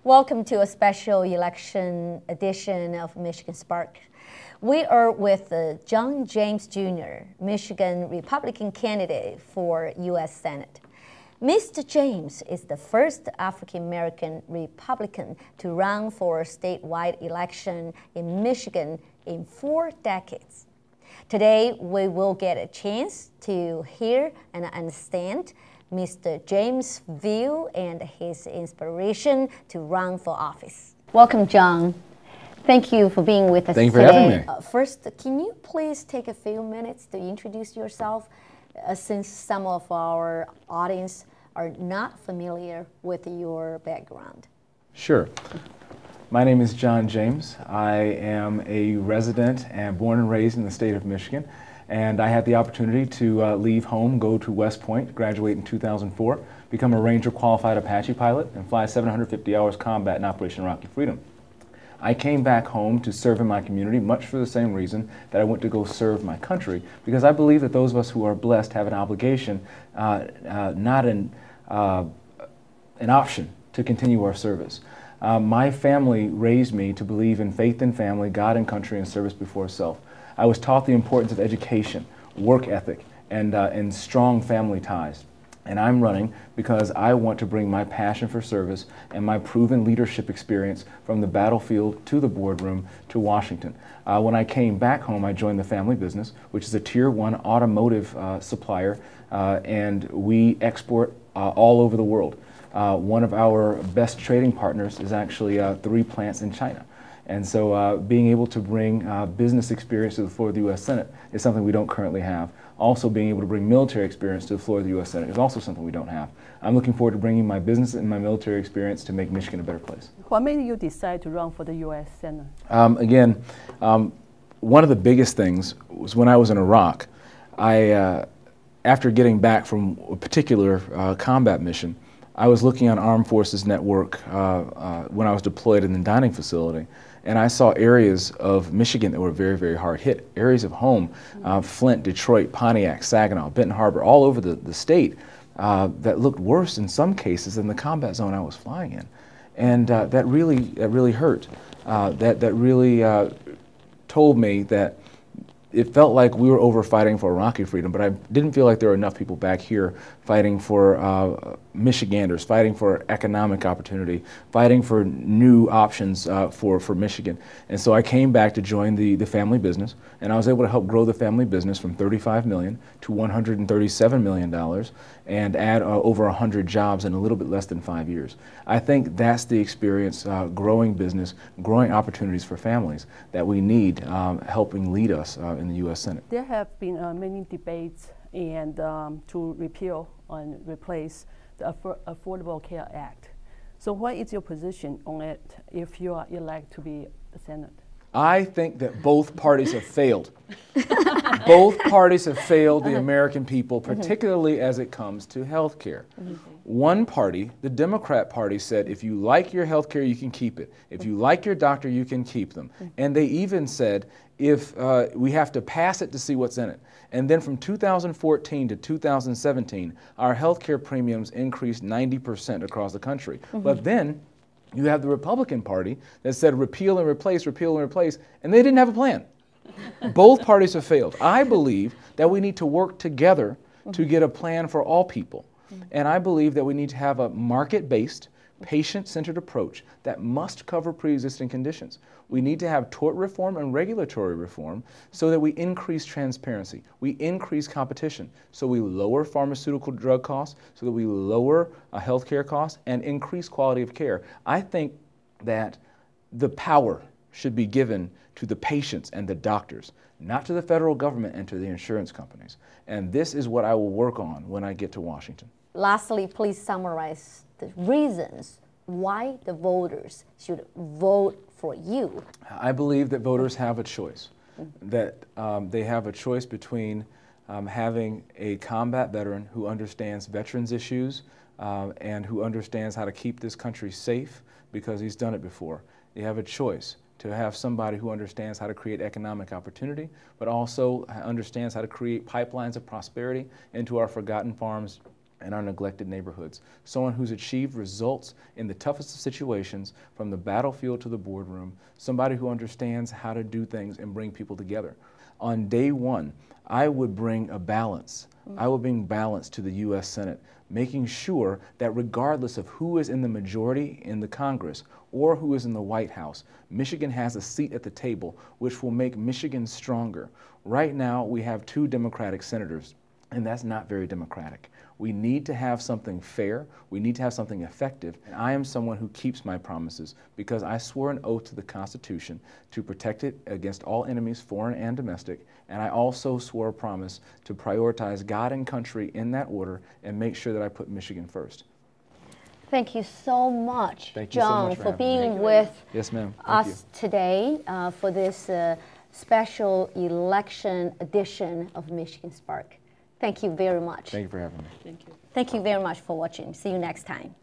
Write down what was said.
Welcome to a special election edition of Michigan Spark. We are with John James Jr., Michigan Republican candidate for U.S. Senate. Mr. James is the first African-American Republican to run for a statewide election in Michigan in 4 decades. Today, we will get a chance to hear and understand Mr. James' view and his inspiration to run for office. Welcome, John. Thank you for being with us today. Thank you for having me. First, can you please take a few minutes to introduce yourself, since some of our audience are not familiar with your background? Sure. My name is John James. I am a resident and born and raised in the state of Michigan. And I had the opportunity to leave home, go to West Point, graduate in 2004, become a Ranger qualified Apache pilot, and fly 750 hours combat in Operation Rocky Freedom. I came back home to serve in my community, much for the same reason that I went to go serve my country, because I believe that those of us who are blessed have an obligation, not an option, to continue our service. My family raised me to believe in faith and family, God and country, and service before self. I was taught the importance of education, work ethic, and strong family ties. And I'm running because I want to bring my passion for service and my proven leadership experience from the battlefield to the boardroom to Washington. When I came back home, I joined the family business, which is a Tier 1 automotive supplier, and we export all over the world. One of our best trading partners is actually 3 plants in China. And so being able to bring business experience to the floor of the U.S. Senate is something we don't currently have. Also being able to bring military experience to the floor of the U.S. Senate is also something we don't have. I'm looking forward to bringing my business and my military experience to make Michigan a better place. What made you decide to run for the U.S. Senate? One of the biggest things was when I was in Iraq. After getting back from a particular combat mission, I was looking on Armed Forces Network when I was deployed in the dining facility, and I saw areas of Michigan that were very, very hard hit. Areas of home, Flint, Detroit, Pontiac, Saginaw, Benton Harbor, all over the state that looked worse in some cases than the combat zone I was flying in. And that really hurt. That really told me that it felt like we were over fighting for Rocky freedom, but I didn't feel like there were enough people back here fighting for Michiganders, fighting for economic opportunity, fighting for new options for Michigan. And so I came back to join the family business, and I was able to help grow the family business from $35 million to $137 million and add over 100 jobs in a little bit less than 5 years. I think that's the experience, growing business, growing opportunities for families that we need helping lead us in the U.S. Senate. There have been many debates and to repeal and replace the Affordable Care Act. So what is your position on it if you are elected to be the Senate? I think that both parties have failed. Both parties have failed the American people, particularly as it comes to health care. One party, the Democrat Party, said if you like your health care, you can keep it. If you like your doctor, you can keep them. And they even said if we have to pass it to see what's in it. And then from 2014 to 2017, our health care premiums increased 90% across the country. But then you have the Republican Party that said repeal and replace, and they didn't have a plan. Both parties have failed. I believe that we need to work together to get a plan for all people. And I believe that we need to have a market-based, patient-centered approach that must cover pre-existing conditions. We need to have tort reform and regulatory reform so that we increase transparency, we increase competition, so we lower pharmaceutical drug costs, so that we lower healthcare costs and increase quality of care. I think that the power should be given to the patients and the doctors, not to the federal government and to the insurance companies. And this is what I will work on when I get to Washington. Lastly, please summarize the reasons why the voters should vote for you. I believe that voters have a choice, that they have a choice between having a combat veteran who understands veterans issues and who understands how to keep this country safe because he's done it before. You have a choice to have somebody who understands how to create economic opportunity, but also understands how to create pipelines of prosperity into our forgotten farms in our neglected neighborhoods, someone who's achieved results in the toughest of situations, from the battlefield to the boardroom, somebody who understands how to do things and bring people together. On day one, I would bring a balance. I would bring balance to the U.S. Senate, making sure that regardless of who is in the majority in the Congress or who is in the White House, Michigan has a seat at the table, which will make Michigan stronger. Right now, we have 2 Democratic senators, and that's not very democratic. We need to have something fair. We need to have something effective. And I am someone who keeps my promises because I swore an oath to the Constitution to protect it against all enemies, foreign and domestic. And I also swore a promise to prioritize God and country in that order and make sure that I put Michigan first. Thank you so much, Thank you so John, much for having being me. with Yes, ma'am. us today for this special election edition of Michigan Spark. Thank you very much. Thank you for having me. Thank you. Thank you very much for watching. See you next time.